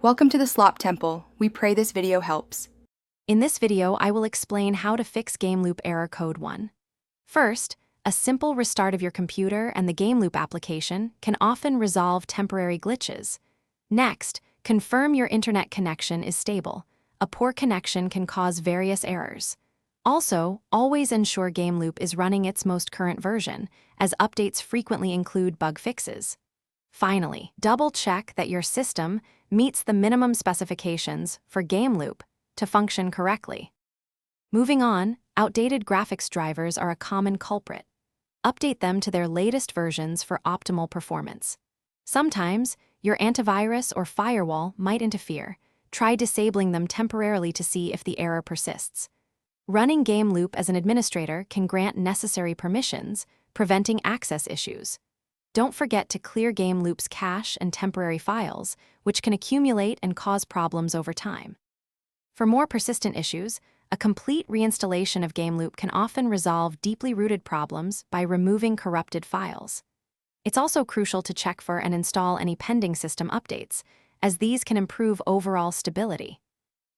Welcome to the Slop Temple. We pray this video helps. In this video, I will explain how to fix GameLoop Error Code 1. First, a simple restart of your computer and the GameLoop application can often resolve temporary glitches. Next, confirm your internet connection is stable. A poor connection can cause various errors. Also, always ensure GameLoop is running its most current version, as updates frequently include bug fixes. Finally, double-check that your system meets the minimum specifications for GameLoop to function correctly. Moving on, outdated graphics drivers are a common culprit. Update them to their latest versions for optimal performance. Sometimes, your antivirus or firewall might interfere. Try disabling them temporarily to see if the error persists. Running GameLoop as an administrator can grant necessary permissions, preventing access issues. Don't forget to clear GameLoop's cache and temporary files, which can accumulate and cause problems over time. For more persistent issues, a complete reinstallation of GameLoop can often resolve deeply rooted problems by removing corrupted files. It's also crucial to check for and install any pending system updates, as these can improve overall stability.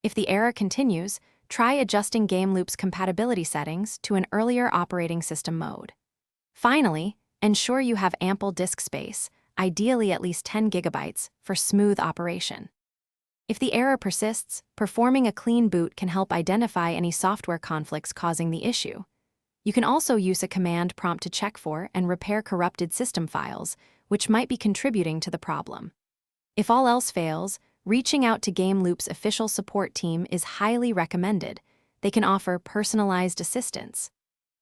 If the error continues, try adjusting GameLoop's compatibility settings to an earlier operating system mode. Finally, ensure you have ample disk space, ideally at least 10 gigabytes, for smooth operation. If the error persists, performing a clean boot can help identify any software conflicts causing the issue. You can also use a command prompt to check for and repair corrupted system files, which might be contributing to the problem. If all else fails, reaching out to GameLoop's official support team is highly recommended. They can offer personalized assistance.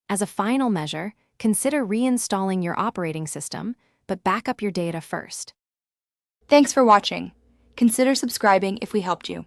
As a final measure, consider reinstalling your operating system, but back up your data first. Thanks for watching. Consider subscribing if we helped you.